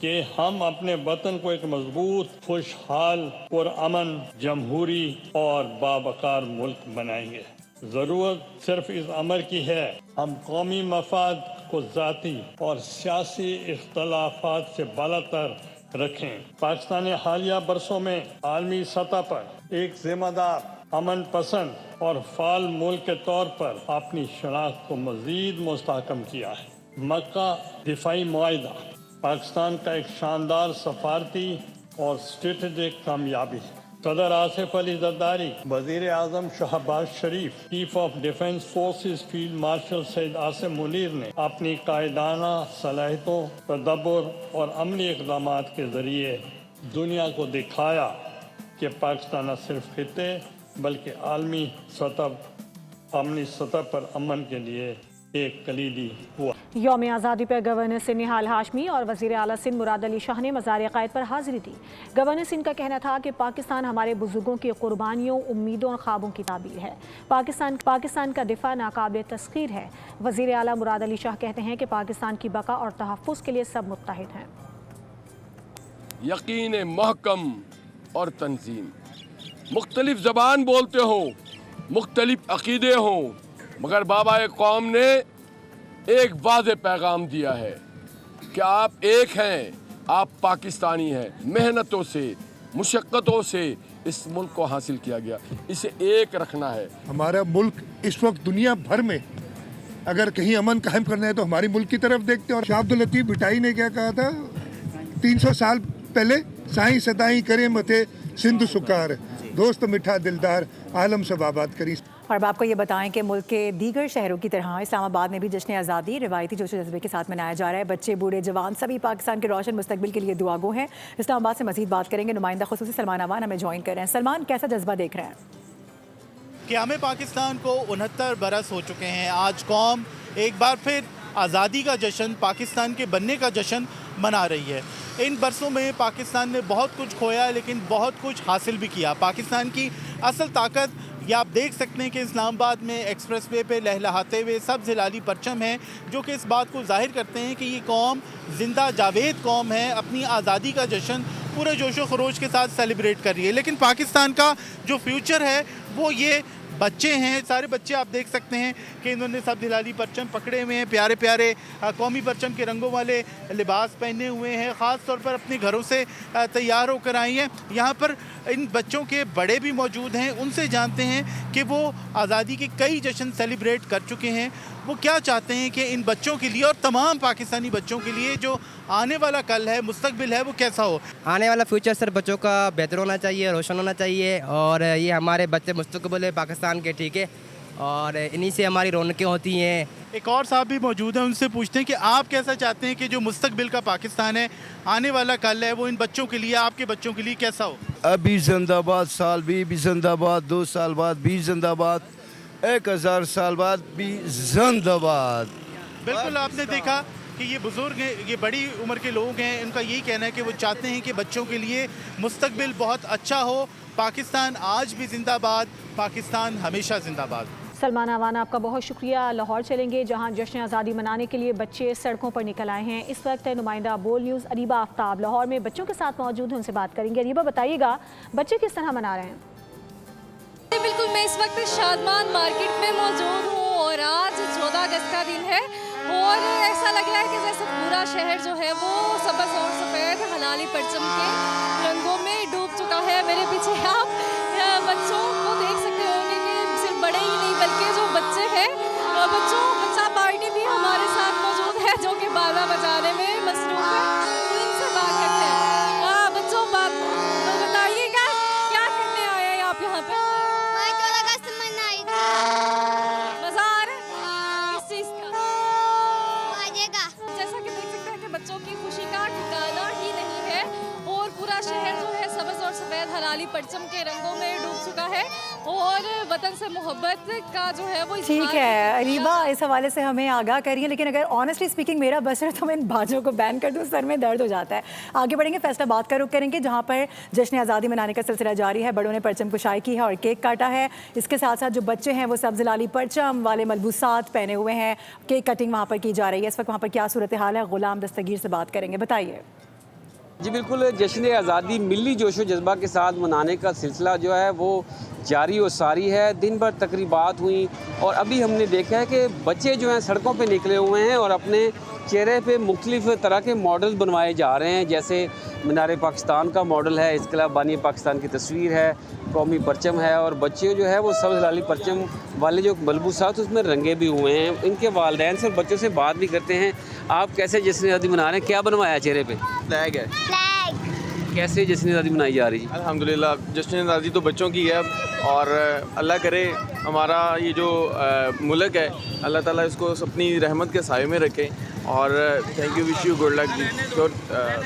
کہ ہم اپنے وطن کو ایک مضبوط، خوشحال، پرامن، جمہوری اور باوقار ملک بنائیں گے۔ ضرورت صرف اس امر کی ہے ہم قومی مفاد کو ذاتی اور سیاسی اختلافات سے بالاتر رکھیں۔ پاکستان نے حالیہ برسوں میں عالمی سطح پر ایک ذمہ دار، امن پسند اور فعال ملک کے طور پر اپنی شناخت کو مزید مستحکم کیا ہے۔ مکہ دفاعی معاہدہ پاکستان کا ایک شاندار سفارتی اور اسٹریٹجک کامیابی ہے۔ صدر آصف علی زرداری، وزیر اعظم Shehbaz Sharif, chief of defence forces field marshal Syed Asim Munir نے اپنی قائدانہ صلاحیتوں، تدبر اور عملی اقدامات کے ذریعے دنیا کو دکھایا کہ پاکستان نہ صرف خطے بلکہ عالمی امنی سطح پر امن کے لیے ایک کلیدی ہوا۔ یوم آزادی پر گورنر سندھ نہال ہاشمی اور وزیر اعلیٰ سندھ مراد علی شاہ نے مزار عقائد پر حاضری دی۔ گورنر سندھ کا کہنا تھا کہ پاکستان ہمارے بزرگوں کی قربانیوں، امیدوں اور خوابوں کی تعبیر ہے۔ پاکستان کا دفاع ناقابل تسخیر ہے۔ وزیر اعلیٰ مراد علی شاہ کہتے ہیں کہ پاکستان کی بقا اور تحفظ کے لیے سب متحد ہیں۔ یقین محکم اور تنظیم، مختلف زبان بولتے ہوں، مختلف عقیدے ہوں، مگر بابا قوم نے ایک واضح پیغام دیا ہے کہ آپ ایک ہیں، آپ پاکستانی ہیں۔ محنتوں سے، مشقتوں سے اس ملک کو حاصل کیا گیا، اسے ایک رکھنا ہے۔ ہمارا ملک اس وقت دنیا بھر میں اگر کہیں امن قائم کرنا ہے تو ہماری ملک کی طرف دیکھتے ہیں۔ اور شاہ عبداللطیف بھٹائی نے کیا کہا تھا 300 سال پہلے؟ سائیں ستائیں کرے متے سندھ سکار، دوست میٹھا دلدار عالم سب آباد کری۔ اور اب آپ کو یہ بتائیں کہ ملک کے دیگر شہروں کی طرح اسلام آباد میں بھی جشن آزادی روایتی جوش و جذبے کے ساتھ منایا جا رہا ہے۔ بچے، بوڑھے، جوان سبھی پاکستان کے روشن مستقبل کے لیے دعا گو ہیں۔ اسلام آباد سے مزید بات کریں گے، نمائندہ خصوصی سلمان اوان ہمیں جوائن کر رہے ہیں۔ سلمان، کیسا جذبہ دیکھ رہے ہیں؟ قیام پاکستان کو 69 برس ہو چکے ہیں۔ آج قوم ایک بار پھر آزادی کا جشن، پاکستان کے بننے کا جشن منا رہی ہے۔ ان برسوں میں پاکستان نے بہت کچھ کھویا لیکن بہت کچھ حاصل بھی کیا۔ پاکستان کی اصل طاقت یہ آپ دیکھ سکتے ہیں کہ اسلام آباد میں ایکسپریس وے پہ لہلہاتے ہوئے سبز ہلالی پرچم ہیں، جو کہ اس بات کو ظاہر کرتے ہیں کہ یہ قوم زندہ جاوید قوم ہے، اپنی آزادی کا جشن پورے جوش و خروش کے ساتھ سیلیبریٹ کر رہی ہے۔ لیکن پاکستان کا جو فیوچر ہے وہ یہ بچے ہیں، سارے بچے آپ دیکھ سکتے ہیں کہ انہوں نے سبز ہلالی پرچم پکڑے ہوئے ہیں، پیارے پیارے قومی پرچم کے رنگوں والے لباس پہنے ہوئے ہیں، خاص طور پر اپنے گھروں سے تیار ہو کر آئی ہیں۔ یہاں پر ان بچوں کے بڑے بھی موجود ہیں، ان سے جانتے ہیں کہ وہ آزادی کے کئی جشن سیلیبریٹ کر چکے ہیں، وہ کیا چاہتے ہیں کہ ان بچوں کے لیے اور تمام پاکستانی بچوں کے لیے جو آنے والا کل ہے، مستقبل ہے، وہ کیسا ہو۔ آنے والا فیوچر سر بچوں کا بہتر ہونا چاہیے، روشن ہونا چاہیے، اور یہ ہمارے بچے مستقبل ہے پاکستان کے، ٹھیک ہے، اور انہی سے ہماری رونقیں ہوتی ہیں۔ ایک اور صاحب بھی موجود ہیں، ان سے پوچھتے ہیں کہ آپ کیسا چاہتے ہیں کہ جو مستقبل کا پاکستان ہے، آنے والا کل ہے، وہ ان بچوں کے لیے، آپ کے بچوں کے لیے کیسا ہو۔ ابھی زندہ آباد، سال بھی زندہ آباد، 2 سال بعد بھی زندہ آباد، 1000 سال بعد بھی زندہ آباد۔ بالکل، آپ نے دیکھا کہ یہ بزرگ ہیں، یہ بڑی عمر کے لوگ ہیں، ان کا یہی کہنا ہے کہ وہ چاہتے ہیں کہ بچوں کے لیے مستقبل بہت اچھا ہو۔ پاکستان آج بھی زندہ آباد، پاکستان ہمیشہ زندہ آباد۔ سلمان اوان، آپ کا بہت شکریہ۔ لاہور چلیں گے، جہاں جشن آزادی منانے کے لیے بچے سڑکوں پر نکل آئے ہیں۔ اس وقت نمائندہ بول نیوز اریبہ آفتاب لاہور میں بچوں کے ساتھ موجود ہیں، ان سے بات کریں گے۔ اریبہ، بتائیے گا بچے کس طرح منا رہے ہیں؟ بالکل، میں اس وقت شادمان مارکیٹ میں موجود ہوں اور آج 14 اگست کا دن ہے اور ایسا لگ رہا ہے کہ جیسے پورا شہر جو ہے وہ سبز اور سفید ہلالی پرچم کے رنگوں میں ڈوب چکا ہے۔ میرے پیچھے آپ بچوں کو دیکھ سکتے ہوں گے کہ صرف بڑے ہی نہیں بلکہ جو بچے ہیں، بچہ پارٹی بھی ہمارے ساتھ موجود ہے جو کہ بالا بجانے میں مصروف ہے۔ تو ان سے بات کرتے ہیں۔ بچوں، بتائیے گا کیا کرنے آئے ہیں آپ یہاں پہ؟ بازار کس چیز کا؟ جیسا کہ دیکھ سکتے ہیں کہ بچوں کی خوشی کا ٹھکانہ ہی نہیں ہے اور پورا شہر جو ہے سبز اور سفید ہلالی پرچم کے رنگوں میں ڈوب چکا ہے اور وطن سے محبت کا جو ہے وہ ٹھیک ہے اریبہ، اس حوالے سے ہمیں آگاہ کریے، لیکن اگر آنیسٹلی اسپیکنگ میرا بسر تو میں ان باجوں کو بین کر دوں، سر میں درد ہو جاتا ہے۔ آگے بڑھیں گے، فیصلہ بات کا رخ کریں گے، جہاں پر جشن آزادی منانے کا سلسلہ جاری ہے۔ بڑوں نے پرچم کشائی کی ہے اور کیک کاٹا ہے۔ اس کے ساتھ ساتھ جو بچے ہیں وہ سبز لالی پرچم والے ملبوسات پہنے ہوئے ہیں، کیک کٹنگ وہاں پر کی جا رہی ہے۔ اس وقت وہاں پر کیا صورتحال ہے، غلام دستگیر سے بات کریں گے، بتائیے۔ جی بالکل، جشن آزادی ملی جوش و جذبہ کے ساتھ منانے کا سلسلہ جو ہے وہ جاری و ساری ہے. دن بھر تقریبات ہوئیں اور ابھی ہم نے دیکھا ہے کہ بچے جو ہیں سڑکوں پہ نکلے ہوئے ہیں اور اپنے چہرے پہ مختلف طرح کے ماڈل بنوائے جا رہے ہیں. جیسے مینار پاکستان کا ماڈل ہے، اس کے علاوہ بانی پاکستان کی تصویر ہے، قومی پرچم ہے اور بچے جو ہے وہ سبز لالی پرچم والے جو ملبوسات اس میں رنگے بھی ہوئے ہیں. ان کے والدین سے اور بچوں سے بات بھی کرتے ہیں. آپ کیسے جشن آزادی منا رہے ہیں؟ کیا بنوایا چہرے پہ؟ فلیگ ہے. کیسے جشن آزادی منائی جا رہی ہے؟ الحمدللہ جشن آزادی تو بچوں کی ہے اور اللہ کرے ہمارا یہ جو ملک ہے اللہ تعالیٰ اس کو اپنی رحمت کے سائے میں رکھے اور thank you, wish you good luck جی.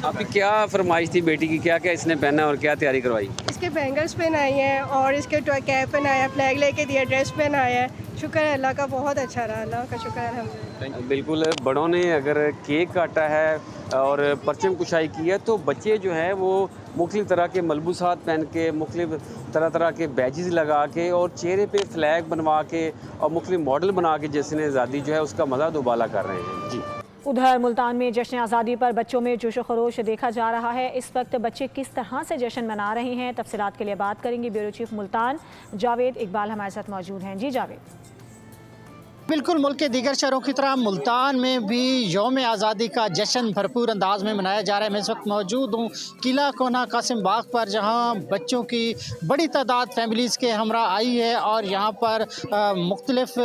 آپ کی کیا فرمائش تھی بیٹی کی؟ کیا کیا اس نے پہنا اور کیا تیاری کروائی؟ اس کے بینگلس پہنائی ہیں اور اس کے کیپ پہنایا، فلیگ لے کے دیا، ڈریس پہنایا ہے. شکر ہے اللہ کا، بہت اچھا رہا، اللہ کا شکر ہے الحمدللہ. بالکل، بڑوں نے اگر کیک کاٹا ہے اور پرچم کشائی کی ہے تو بچے جو ہیں وہ مختلف طرح کے ملبوسات پہن کے، مختلف طرح کے بیجز لگا کے اور چہرے پہ فلیگ بنوا کے اور مختلف ماڈل بنا کے جشن آزادی جو ہے اس کا مزہ دوبالا کر رہے ہیں. جی ادھر ملتان میں جشن آزادی پر بچوں میں جوش و خروش دیکھا جا رہا ہے. اس وقت بچے کس طرح سے جشن منا رہے ہیں، تفصیلات کے لیے بات کریں گے بیورو چیف ملتان جاوید اقبال ہمارے ساتھ موجود ہیں. جی جاوید. بالکل، ملک کے دیگر شہروں کی طرح ملتان میں بھی یوم آزادی کا جشن بھرپور انداز میں منایا جا رہا ہے. میں اس وقت موجود ہوں قلعہ کونا قاسم باغ پر، جہاں بچوں کی بڑی تعداد فیملیز کے ہمراہ آئی ہے اور یہاں پر مختلف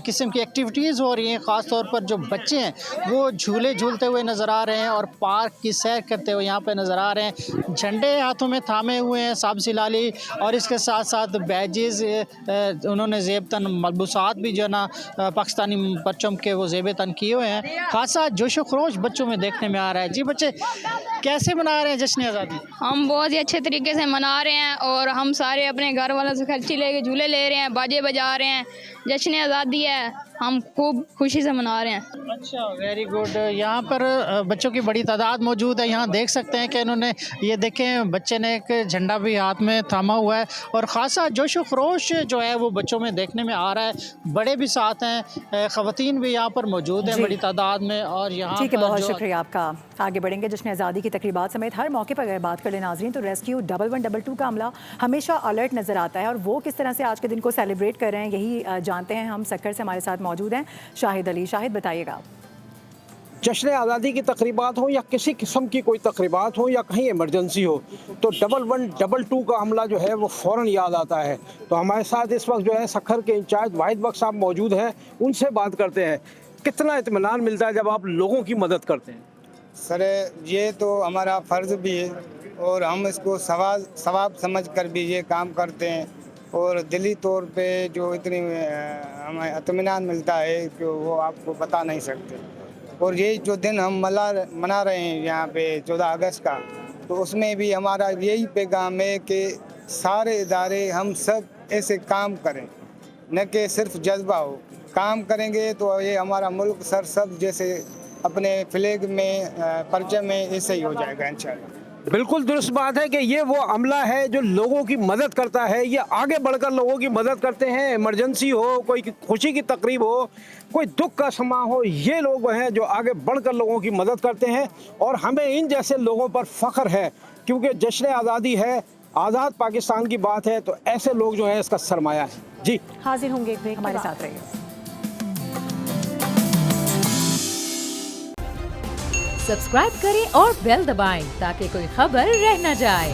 قسم کی ایکٹیویٹیز ہو رہی ہیں. خاص طور پر جو بچے ہیں وہ جھولے جھولتے ہوئے نظر آ رہے ہیں اور پارک کی سیر کرتے ہوئے یہاں پہ نظر آ رہے ہیں. جھنڈے ہاتھوں میں تھامے ہوئے ہیں سبز لالی، اور اس کے ساتھ ساتھ بیجز، انہوں نے زیب تن ملبوسات بھی جو ہے نا پاکستانی پرچم کے وہ زیب تن کیے ہوئے ہیں. خاصا جوش و خروش بچوں میں دیکھنے میں آ رہا ہے. جی بچے کیسے منا رہے ہیں جشن آزادی؟ ہم بہت ہی اچھے طریقے سے منا رہے ہیں اور ہم سارے اپنے گھر والوں سے خرچی لے کے جھولے لے رہے ہیں، باجے بجا رہے ہیں. جشن آزادی ہے، ہم خوب خوشی سے منا رہے ہیں. اچھا، ویری گڈ. یہاں پر بچوں کی بڑی تعداد موجود ہے. یہاں دیکھ سکتے ہیں کہ انہوں نے یہ دیکھیں بچے نے ایک جھنڈا بھی ہاتھ میں تھاما ہوا ہے اور خاصا جوش و خروش جو ہے وہ بچوں میں دیکھنے میں آ رہا ہے. بڑے بھی ساتھ ہیں، خواتین بھی یہاں پر موجود ہیں بڑی تعداد میں. اور یہاں ٹھیک ہے، بہت شکریہ آپ کا. آگے بڑھیں گے. جشن آزادی کی تقریبات سمیت ہر موقع پر اگر بات کر لیں ناظرین تو ریسکیو 1122 کا عملہ ہمیشہ الرٹ نظر آتا ہے اور وہ کس طرح سے آج کے دن کو سیلیبریٹ کر رہے ہیں یہی جانتے ہیں. ہم سکر سے ہمارے ساتھ موجود ہیں شاہد علی. شاہد بتائیے گا. جشن آزادی کی تقریبات ہوں یا کسی قسم کی کوئی تقریبات ہوں یا کہیں ایمرجنسی ہو تو 1122 کا عملہ جو ہے وہ فوراً یاد آتا ہے. تو ہمارے ساتھ اس وقت جو ہے سکھر کے انچارج واحد بخش صاحب موجود ہیں، ان سے بات کرتے ہیں. کتنا اطمینان ملتا ہے جب آپ لوگوں کی مدد کرتے ہیں؟ سر یہ تو ہمارا فرض بھی ہے اور ہم اس کو ثواب سمجھ کر بھی یہ کام کرتے ہیں اور دلی طور پہ جو اتنی ہمیں اطمینان ملتا ہے کہ وہ آپ کو بتا نہیں سکتے. اور یہ جو دن ہم منا رہے ہیں یہاں پہ 14 اگست کا، تو اس میں بھی ہمارا یہی پیغام ہے کہ سارے ادارے ہم سب ایسے کام کریں، نہ کہ صرف جذبہ ہو. کام کریں گے تو یہ ہمارا ملک سر سب جیسے اپنے فلیگ میں پرچم میں ایسے ہی ہو جائے گا انشاءاللہ. بالکل درست بات ہے کہ یہ وہ عملہ ہے جو لوگوں کی مدد کرتا ہے. یہ آگے بڑھ کر لوگوں کی مدد کرتے ہیں. ایمرجنسی ہو، کوئی خوشی کی تقریب ہو، کوئی دکھ کا سما ہو، یہ لوگ ہیں جو آگے بڑھ کر لوگوں کی مدد کرتے ہیں اور ہمیں ان جیسے لوگوں پر فخر ہے کیونکہ جشن آزادی ہے، آزاد پاکستان کی بات ہے، تو ایسے لوگ جو ہیں اس کا سرمایہ ہے. جی حاضر ہوں گے ایک بریک ہمارے ساتھ رہیے. سبسکرائب کریں اور بیل دبائیں تاکہ کوئی خبر رہ نہ جائے.